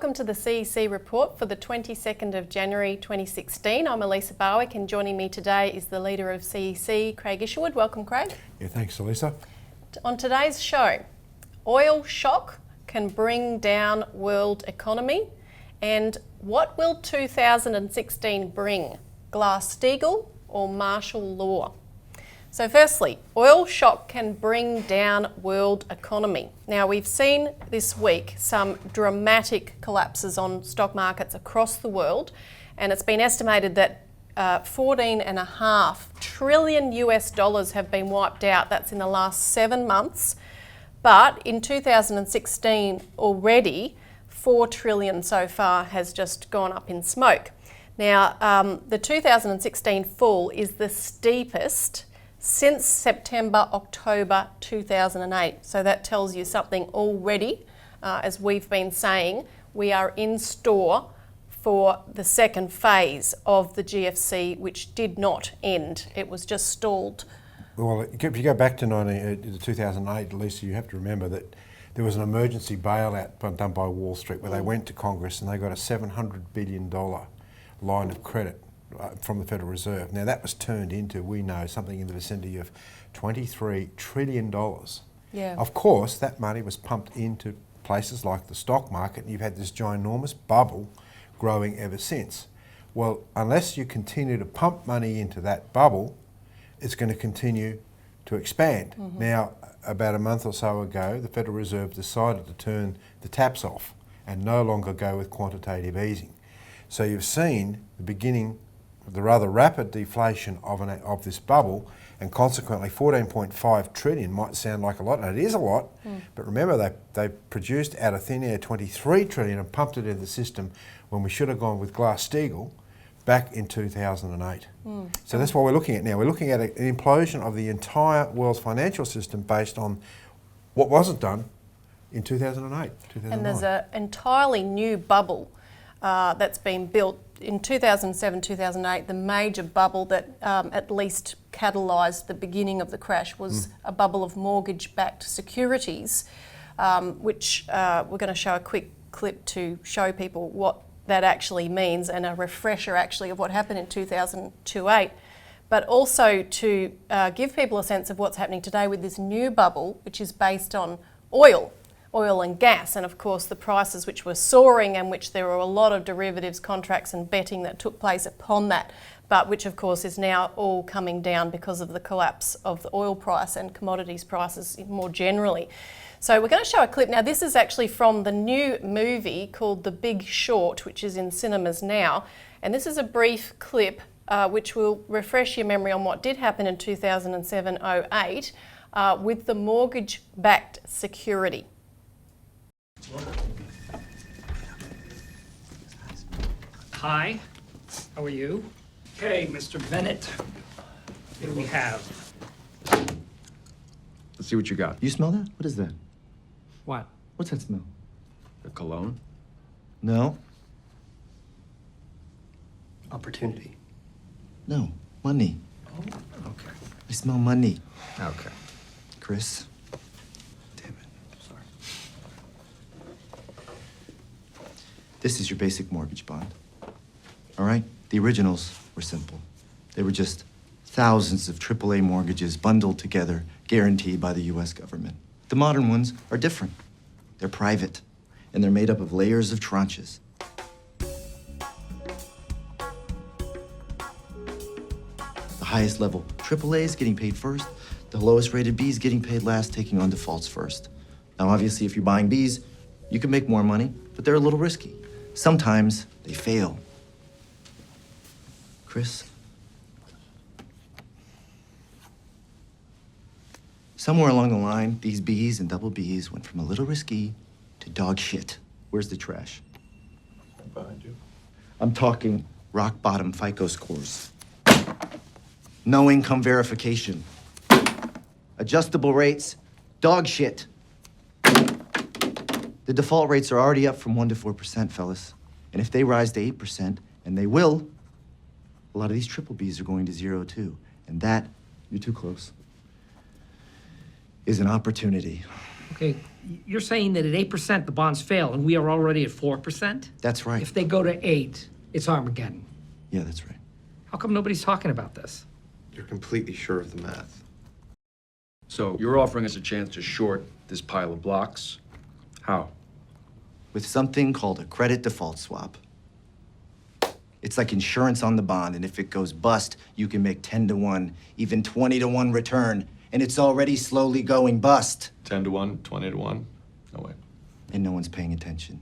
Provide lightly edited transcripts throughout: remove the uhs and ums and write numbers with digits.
welcome to the CEC Report for the 22nd of January 2016. I'm Elisa Barwick, and joining me today is the leader of CEC, Craig Isherwood. Welcome, Craig. Yeah, thanks, Elisa. On today's show, oil shock can bring down world economy, and what will 2016 bring? Glass-Steagall or martial law? So firstly, oil shock can bring down world economy. Now, we've seen this week some dramatic collapses on stock markets across the world, and it's been estimated that $14.5 trillion have been wiped out. That's in the last 7 months. But in 2016 already, $4 trillion so far has just gone up in smoke. Now, the 2016 fall is the steepest since September, October 2008. So that tells you something already. As we've been saying, we are in store for the second phase of the GFC, which did not end. It was just stalled. Well, if you go back to 2008, Lisa, you have to remember that there was an emergency bailout done by Wall Street where they went to Congress and they got a $700 billion line of credit from the Federal Reserve. Now that was turned into, we know, something in the vicinity of $23 trillion. Yeah. Of course, that money was pumped into places like the stock market, and you've had this ginormous bubble growing ever since. Well, unless you continue to pump money into that bubble, it's going to continue to expand. Mm-hmm. Now, about a month or so ago, the Federal Reserve decided to turn the taps off and no longer go with quantitative easing. So you've seen the beginning of the rather rapid deflation of this bubble, and consequently 14.5 trillion might sound like a lot, and it is a lot, but remember they produced out of thin air 23 trillion and pumped it into the system when we should have gone with Glass-Steagall back in 2008. So that's what we're looking at now. We're looking at an implosion of the entire world's financial system based on what wasn't done in 2008, 2009. And there's an entirely new bubble that's been built in 2007, 2008. The major bubble that at least catalysed the beginning of the crash was a bubble of mortgage-backed securities, which we're going to show a quick clip to show people what that actually means, and a refresher actually of what happened in 2008, but also to give people a sense of what's happening today with this new bubble, which is based on oil and gas, and of course the prices which were soaring, and which there were a lot of derivatives contracts and betting that took place upon that, but which of course is now all coming down because of the collapse of the oil price and commodities prices more generally. So we're going to show a clip. Now, this is actually from the new movie called The Big Short, which is in cinemas now, and this is a brief clip which will refresh your memory on what did happen in 2007-08 with the mortgage-backed security. Hi, how are you? Okay, Mr. Bennett, what do we have? Let's see what you got. You smell that? What is that? What? What's that smell? A cologne? No. Opportunity. No. Money. Oh, okay. I smell money. Okay. Chris. Damn it. Sorry. This is your basic mortgage bond. All right? The originals were simple. They were just thousands of AAA mortgages bundled together, guaranteed by the US government. The modern ones are different. They're private, and they're made up of layers of tranches. The highest level AAAs getting paid first, the lowest rated Bs getting paid last, taking on defaults first. Now, obviously, if you're buying Bs, you can make more money, but they're a little risky. Sometimes they fail. Chris? Somewhere along the line, these Bs and double Bs went from a little risky to dog shit. Where's the trash? Behind you. I'm talking rock bottom FICO scores. No income verification. Adjustable rates, dog shit. The default rates are already up from 1% to 4%, fellas. And if they rise to 8%, and they will, a lot of these triple Bs are going to 0 too. And that, you're too close, is an opportunity. Okay, you're saying that at 8% the bonds fail and we are already at 4%? That's right. If they go to 8, it's Armageddon. Yeah, that's right. How come nobody's talking about this? You're completely sure of the math. So you're offering us a chance to short this pile of blocks? How? With something called a credit default swap. It's like insurance on the bond, and if it goes bust, you can make 10 to 1, even 20 to 1 return, and it's already slowly going bust. 10 to 1, 20 to 1? No way. And no one's paying attention.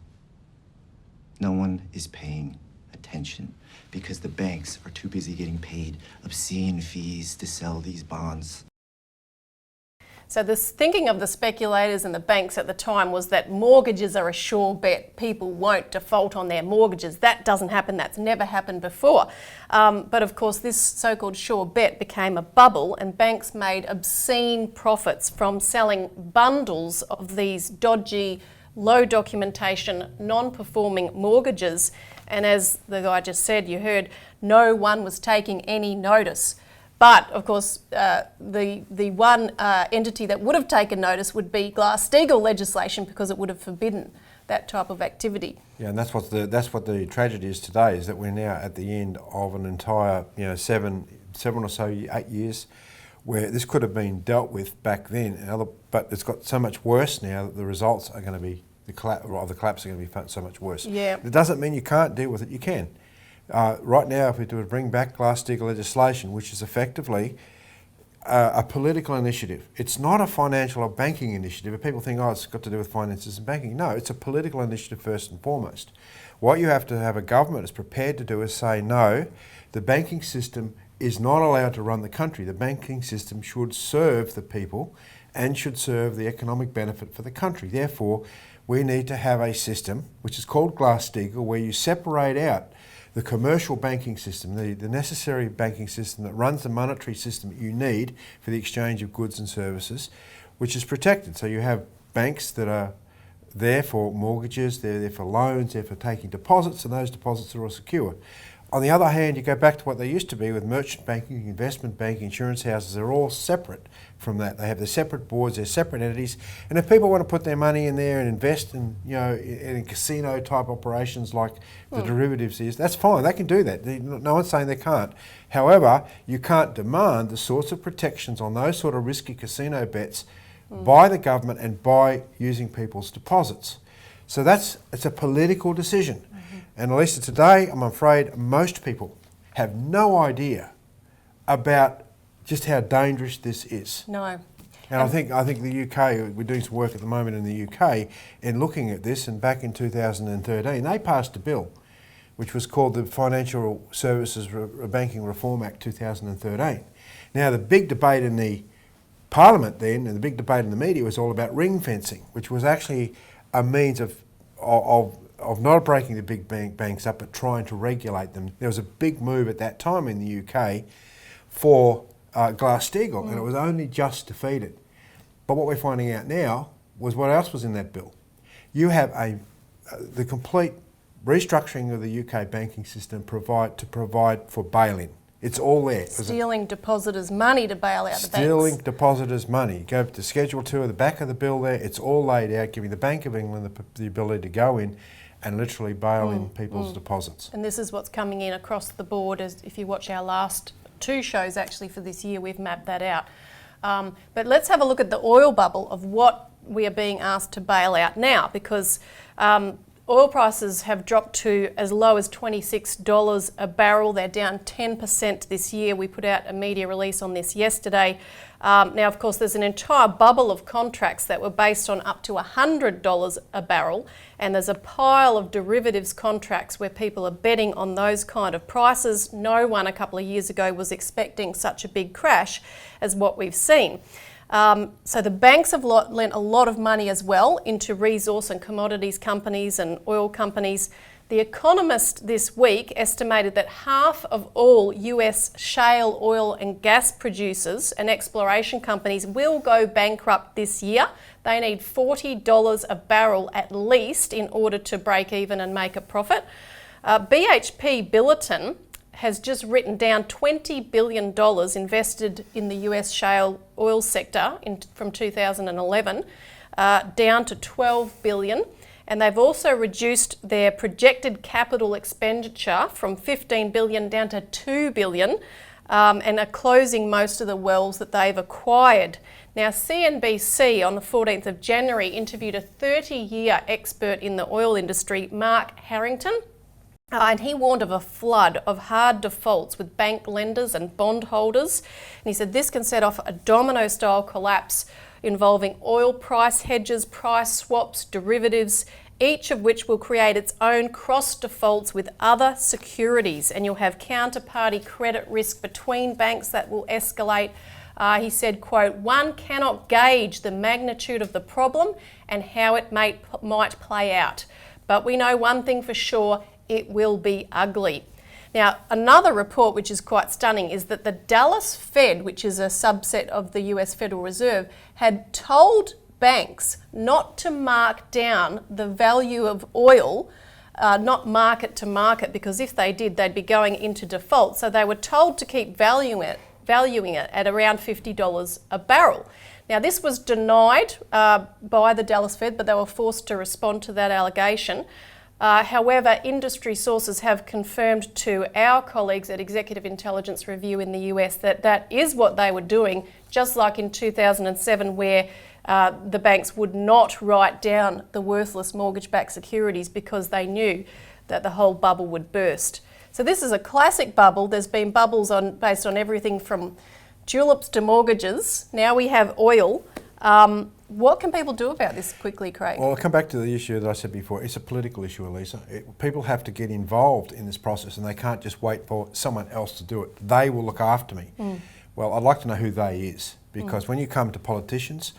No one is paying attention because the banks are too busy getting paid obscene fees to sell these bonds. So this thinking of the speculators and the banks at the time was that mortgages are a sure bet. People won't default on their mortgages. That doesn't happen. That's never happened before. But of course, this so-called sure bet became a bubble, and banks made obscene profits from selling bundles of these dodgy, low documentation, non-performing mortgages. And as the guy just said, you heard, no one was taking any notice. But of course, the one entity that would have taken notice would be Glass-Steagall legislation, because it would have forbidden that type of activity. Yeah, and that's what the tragedy is today, is that we're now at the end of an entire 7 or so 8 years where this could have been dealt with back then, but it's got so much worse now that the results are going to be the collapse are going to be so much worse. Yeah. It doesn't mean you can't deal with it. You can. Right now, if we do bring back Glass-Steagall legislation, which is effectively a political initiative, it's not a financial or banking initiative. If people think, oh, it's got to do with finances and banking, no, it's a political initiative first and foremost. What you have to have a government is prepared to do is say, no, the banking system is not allowed to run the country. The banking system should serve the people and should serve the economic benefit for the country. Therefore, we need to have a system, which is called Glass-Steagall, where you separate out the commercial banking system, the necessary banking system that runs the monetary system that you need for the exchange of goods and services, which is protected. So you have banks that are there for mortgages, they're there for loans, they're for taking deposits, and those deposits are all secure. On the other hand, you go back to what they used to be with merchant banking, investment banking, insurance houses. They're all separate from that. They have their separate boards, they're separate entities. And if people want to put their money in there and invest in, in casino type operations like the derivatives is, that's fine. They can do that. No one's saying they can't. However, you can't demand the sorts of protections on those sort of risky casino bets by the government and by using people's deposits. So it's a political decision. And Elisa, today, I'm afraid most people have no idea about just how dangerous this is. No. And I think the UK, we're doing some work at the moment in the UK in looking at this, and back in 2013, they passed a bill which was called the Financial Services Banking Reform Act 2013. Now, the big debate in the Parliament then, and the big debate in the media, was all about ring fencing, which was actually a means of not breaking the big banks up, but trying to regulate them. There was a big move at that time in the UK for Glass-Steagall, and it was only just defeated. But what we're finding out now was what else was in that bill. You have the complete restructuring of the UK banking system to provide for bail-in. It's all there. Stealing depositors' money to bail out the banks. Stealing depositors' money. Go to Schedule 2 at the back of the bill there. It's all laid out, giving the Bank of England the ability to go in and literally bail in people's deposits. And this is what's coming in across the board. As if you watch our last 2 shows actually for this year, we've mapped that out. But let's have a look at the oil bubble of what we are being asked to bail out now, because oil prices have dropped to as low as $26 a barrel. They're down 10% this year. We put out a media release on this yesterday. Now, of course, there's an entire bubble of contracts that were based on up to $100 a barrel, and there's a pile of derivatives contracts where people are betting on those kind of prices. No one a couple of years ago was expecting such a big crash as what we've seen. So the banks have lent a lot of money as well into resource and commodities companies and oil companies. The Economist this week estimated that half of all US shale oil and gas producers and exploration companies will go bankrupt this year. They need $40 a barrel at least in order to break even and make a profit. BHP Billiton has just written down $20 billion invested in the US shale oil sector from 2011. down to 12 billion. And they've also reduced their projected capital expenditure from 15 billion down to 2 billion, and are closing most of the wells that they've acquired. Now, CNBC on the 14th of January interviewed a 30-year expert in the oil industry, Mark Harrington, and he warned of a flood of hard defaults with bank lenders and bondholders. And he said this can set off a domino-style collapse involving oil price hedges, price swaps, derivatives, each of which will create its own cross defaults with other securities, and you'll have counterparty credit risk between banks that will escalate. He said, quote, "One cannot gauge the magnitude of the problem and how it might play out. But we know one thing for sure, it will be ugly." Now, another report which is quite stunning is that the Dallas Fed, which is a subset of the US Federal Reserve, had told banks not to mark down the value of oil, not market to market, because if they did, they'd be going into default. So they were told to keep valuing it at around $50 a barrel. Now, this was denied by the Dallas Fed, but they were forced to respond to that allegation. However, industry sources have confirmed to our colleagues at Executive Intelligence Review in the US that that is what they were doing, just like in 2007, where the banks would not write down the worthless mortgage-backed securities because they knew that the whole bubble would burst. So this is a classic bubble. There's been bubbles based on everything from tulips to mortgages. Now we have oil. What can people do about this quickly, Craig? Well, I'll come back to the issue that I said before. It's a political issue, Elisa. People have to get involved in this process, and they can't just wait for someone else to do it. They will look after me. Well, I'd like to know who they is, because when you come to politicians,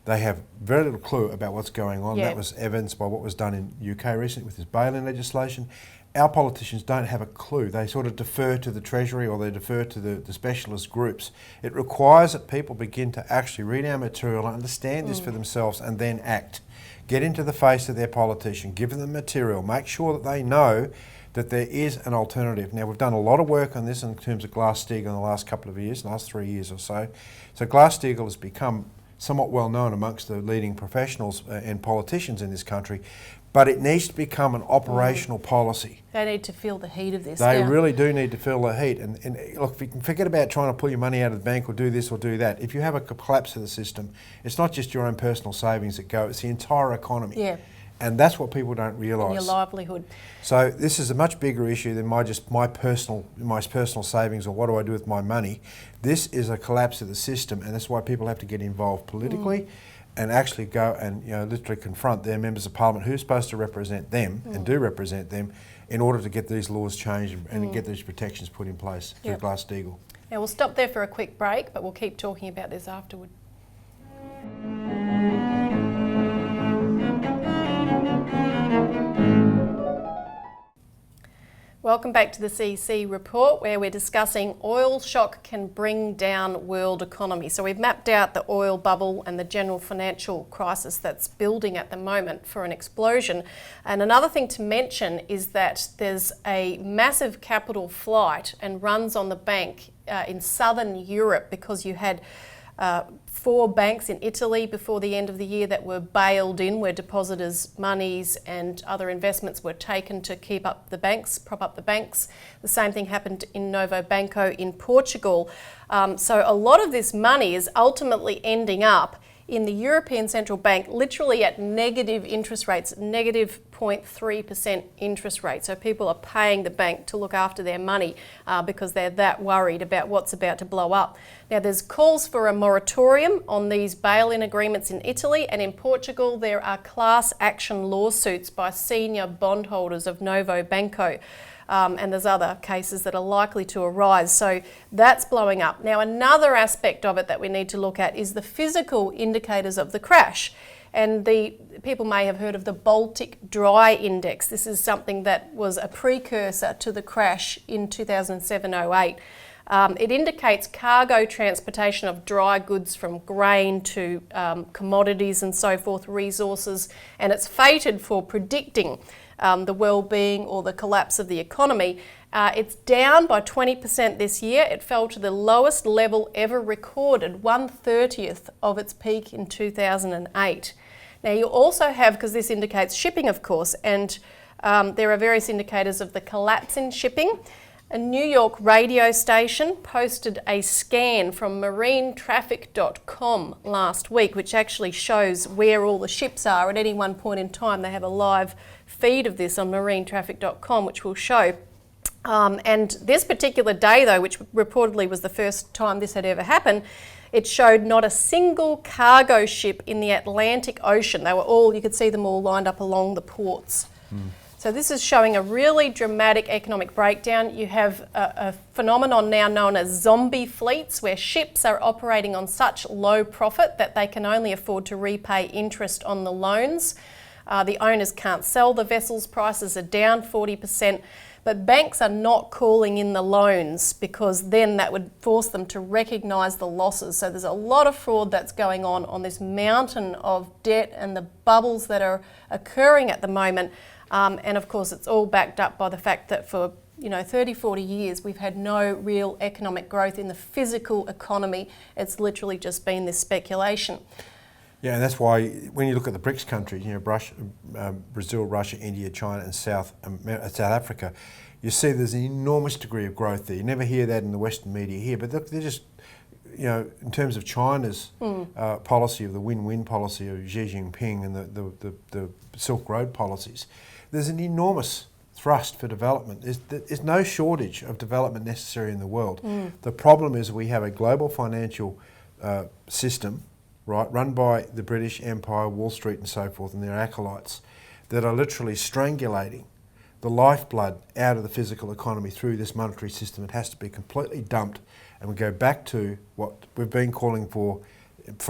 they have very little clue about what's going on. Yeah. That was evidenced by what was done in UK recently with this bail-in legislation. Our politicians don't have a clue. They sort of defer to the Treasury, or they defer to the specialist groups. It requires that people begin to actually read our material and understand this for themselves and then act. Get into the face of their politician, give them the material, make sure that they know that there is an alternative. Now, we've done a lot of work on this in terms of Glass-Steagall in the last couple of years, last 3 years or so. So Glass-Steagall has become somewhat well known amongst the leading professionals and politicians in this country, but it needs to become an operational policy. They need to feel the heat of this. They really do need to feel the heat. And look, if you can forget about trying to pull your money out of the bank or do this or do that, if you have a collapse of the system, it's not just your own personal savings that go, it's the entire economy. Yeah. And that's what people don't realise. Your livelihood. So this is a much bigger issue than my personal savings, or what do I do with my money. This is a collapse of the system, and that's why people have to get involved politically and actually go and literally confront their members of parliament who's supposed to represent them and do represent them, in order to get these laws changed and get these protections put in place through Glass-Steagall. Now we'll stop there for a quick break, but we'll keep talking about this afterward. Welcome back to the CEC Report, where we're discussing oil shock can bring down world economy. So we've mapped out the oil bubble and the general financial crisis that's building at the moment for an explosion. And another thing to mention is that there's a massive capital flight and runs on the bank in southern Europe, because you had 4 banks in Italy before the end of the year that were bailed in, where depositors' monies and other investments were taken to keep up the banks, prop up the banks. The same thing happened in Novo Banco in Portugal. So a lot of this money is ultimately ending up in the European Central Bank, literally at negative interest rates, negative 0.3% interest rate. So people are paying the bank to look after their money because they're that worried about what's about to blow up. Now, there's calls for a moratorium on these bail-in agreements in Italy, and in Portugal there are class action lawsuits by senior bondholders of Novo Banco. And there's other cases that are likely to arise. So that's blowing up. Now, another aspect of it that we need to look at is the physical indicators of the crash. And people may have heard of the Baltic Dry Index. This is something that was a precursor to the crash in 2007-08. It indicates cargo transportation of dry goods from grain to commodities and so forth, resources, and it's fated for predicting the well-being or the collapse of the economy. It's down by 20% this year. It fell to the lowest level ever recorded, 1/30th of its peak in 2008. Now you also have, because this indicates shipping of course, and there are various indicators of the collapse in shipping. A New York radio station posted a scan from marinetraffic.com last week, which actually shows where all the ships are at any one point in time. They have a live feed of this on marinetraffic.com, which will show. And this particular day, though, which reportedly was the first time this had ever happened, it showed not a single cargo ship in the Atlantic Ocean. They were all, you could see them all lined up along the ports. So this is showing a really dramatic economic breakdown. You have a phenomenon now known as zombie fleets, where ships are operating on such low profit that they can only afford to repay interest on the loans. The owners can't sell the vessels, prices are down 40%, but banks are not calling in the loans because then that would force them to recognise the losses. So there's a lot of fraud that's going on this mountain of debt and the bubbles that are occurring at the moment. And of course, it's all backed up by the fact that for 30, 40 years, we've had no real economic growth in the physical economy. It's literally just been this speculation. Yeah, and that's why when you look at the BRICS countries, Brazil, Russia, India, China, and South Africa, you see there's an enormous degree of growth there. You never hear that in the Western media here, but they're just, in terms of China's policy of the win-win policy of Xi Jinping and the Silk Road policies, there's an enormous thrust for development. There's no shortage of development necessary in the world. The problem is we have a global financial system, right, run by the British Empire, Wall Street and so forth, and their acolytes, that are literally strangulating the lifeblood out of the physical economy through this monetary system. It has to be completely dumped, and we go back to what we've been calling for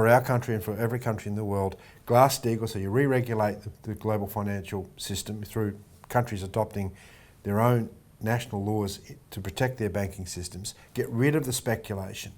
our country and for every country in the world, Glass-Steagall. So you re-regulate the global financial system through countries adopting their own national laws to protect their banking systems, get rid of the speculation,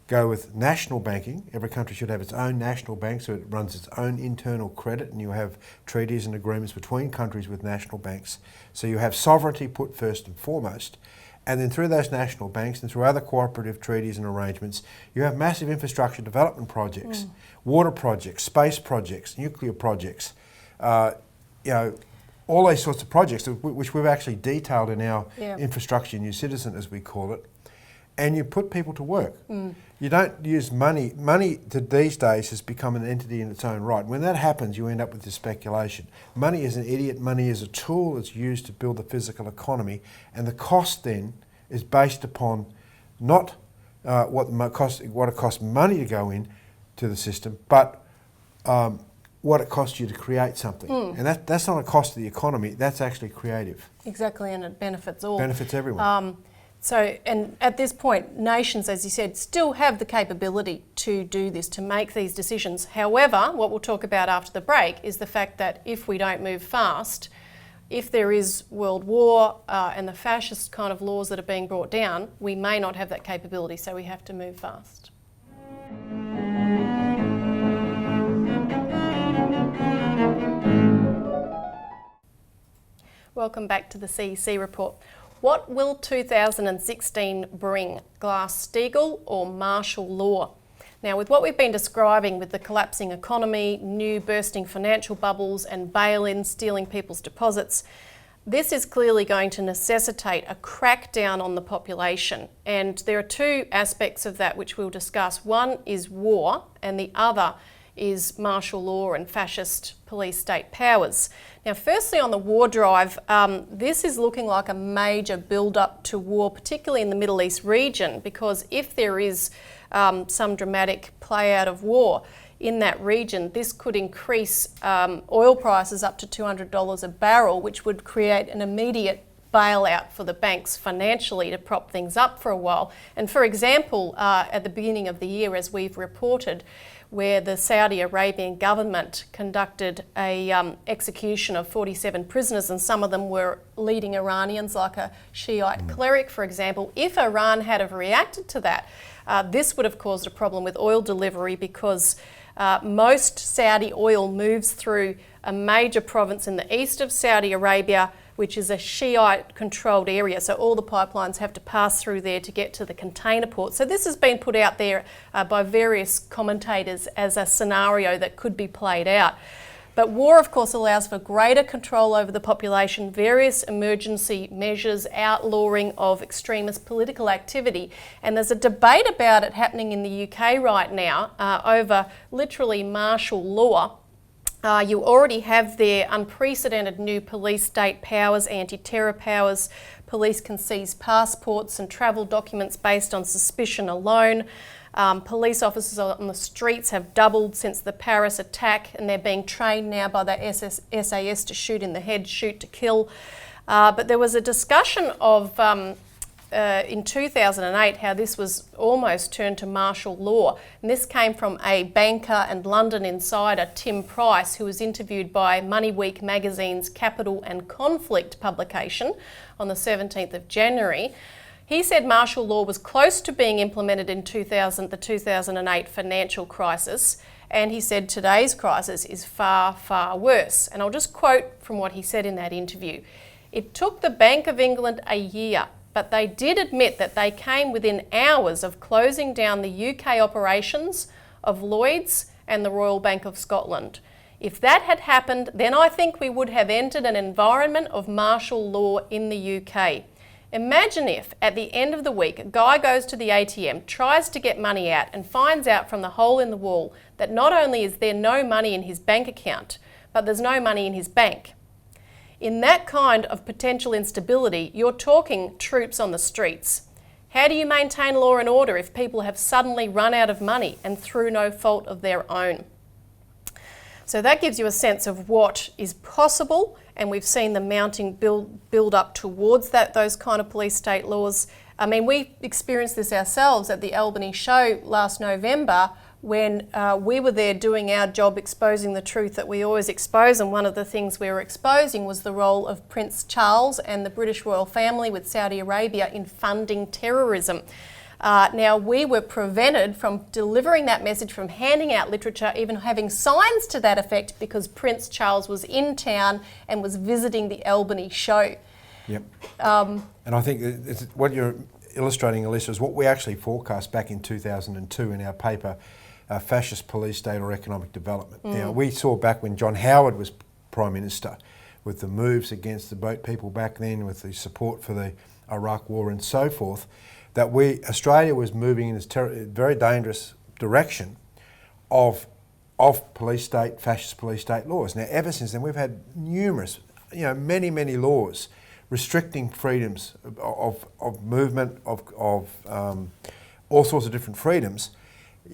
go with national banking. Every country should have its own national bank, so it runs its own internal credit, and you have treaties and agreements between countries with national banks. So you have sovereignty put first and foremost, and then through those national banks and through other cooperative treaties and arrangements, you have massive infrastructure development projects, water projects, space projects, nuclear projects, all these sorts of projects which we've actually detailed in our Infrastructure New Citizen, as we call it, and you put people to work. You don't use money. Money these days has become an entity in its own right. When that happens, you end up with this speculation. Money is an idiot. Money is a tool that's used to build the physical economy, and the cost then is based upon not what it costs money to go in to the system, but what it costs you to create something. And that's not a cost to the economy. That's actually creative. Exactly, and it benefits all. Benefits everyone. And at this point, nations, as you said, still have the capability to do this, to make these decisions. However, what we'll talk about after the break is the fact that if we don't move fast, if there is world war and the fascist kind of laws that are being brought down, we may not have that capability, so we have to move fast. Welcome back to the CEC Report. What will 2016 bring? Glass-Steagall or martial law? Now, with what we've been describing with the collapsing economy, new bursting financial bubbles and bail-ins stealing people's deposits, this is clearly going to necessitate a crackdown on the population. And there are two aspects of that which we'll discuss. One is war, and the other is martial law and fascist police state powers. Now, firstly on the war drive, this is looking like a major build-up to war, particularly in the Middle East region, because if there is some dramatic play out of war in that region, this could increase oil prices up to $200 a barrel, which would create an immediate bailout for the banks financially to prop things up for a while. And for example, at the beginning of the year, as we've reported, where the Saudi Arabian government conducted a execution of 47 prisoners, and some of them were leading Iranians, like a Shiite cleric, for example. If Iran had have reacted to that, this would have caused a problem with oil delivery, because most Saudi oil moves through a major province in the east of Saudi Arabia, which is a Shiite-controlled area. So all the pipelines have to pass through there to get to the container port. So this has been put out there by various commentators as a scenario that could be played out. But war, of course, allows for greater control over the population, various emergency measures, outlawing of extremist political activity. And there's a debate about it happening in the UK right now over literally martial law. You already have their unprecedented new police state powers, anti-terror powers. Police can seize passports and travel documents based on suspicion alone. Police officers on the streets have doubled since the Paris attack, and they're being trained now by the SAS to shoot in the head, shoot to kill. But there was a discussion of in 2008 how this was almost turned to martial law. And this came from a banker and London insider, Tim Price, who was interviewed by Money Week magazine's Capital and Conflict publication on the 17th of January. He said martial law was close to being implemented in the 2008 financial crisis, and he said today's crisis is far, far worse. And I'll just quote from what he said in that interview. "It took the Bank of England a year, but they did admit that they came within hours of closing down the UK operations of Lloyds and the Royal Bank of Scotland. If that had happened, then I think we would have entered an environment of martial law in the UK. Imagine if, at the end of the week, a guy goes to the ATM, tries to get money out, and finds out from the hole in the wall that not only is there no money in his bank account, but there's no money in his bank. In that kind of potential instability, you're talking troops on the streets. How do you maintain law and order if people have suddenly run out of money and through no fault of their own?" So that gives you a sense of what is possible, and we've seen the mounting build up towards those kind of police state laws. I mean, we experienced this ourselves at the Albany show last November when we were there doing our job, exposing the truth that we always expose, and one of the things we were exposing was the role of Prince Charles and the British royal family with Saudi Arabia in funding terrorism. Now, we were prevented from delivering that message, from handing out literature, even having signs to that effect, because Prince Charles was in town and was visiting the Albany show. Yep. And I think what you're illustrating, Elisa, is what we actually forecast back in 2002 in our paper, Fascist Police State or Economic Development. Now, we saw back when John Howard was Prime Minister, with the moves against the boat people back then, with the support for the Iraq War and so forth, that Australia was moving in this very dangerous direction of police state, fascist police state laws. Now, ever since then, we've had numerous, many, many laws restricting freedoms of movement, of all sorts of different freedoms.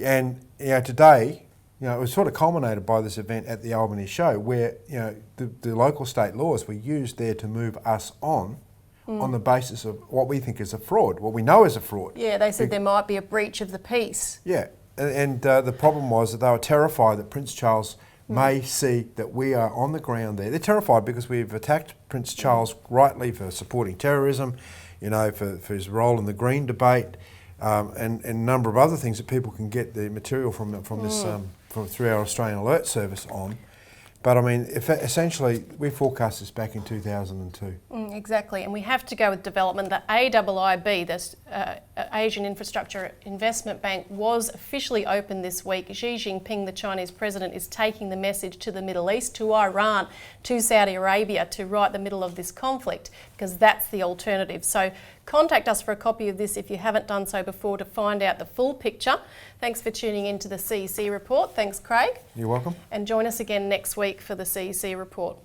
And today, it was sort of culminated by this event at the Albany show, where the local state laws were used there to move us on the basis of what we think is a fraud, what we know is a fraud. Yeah, they said there might be a breach of the peace. Yeah, and the problem was that they were terrified that Prince Charles may see that we are on the ground there. They're terrified because we've attacked Prince Charles rightly for supporting terrorism, for his role in the Green debate, and a number of other things that people can get the material from this through our Australian Alert Service on. But I mean, essentially, we forecast this back in 2002. Exactly, and we have to go with development. The AIIB, the Asian Infrastructure Investment Bank, was officially opened this week. Xi Jinping, the Chinese president, is taking the message to the Middle East, to Iran, to Saudi Arabia, to right the middle of this conflict, because that's the alternative. So contact us for a copy of this if you haven't done so before, to find out the full picture. Thanks for tuning in to the CEC Report. Thanks, Craig. You're welcome. And join us again next week for the CEC Report.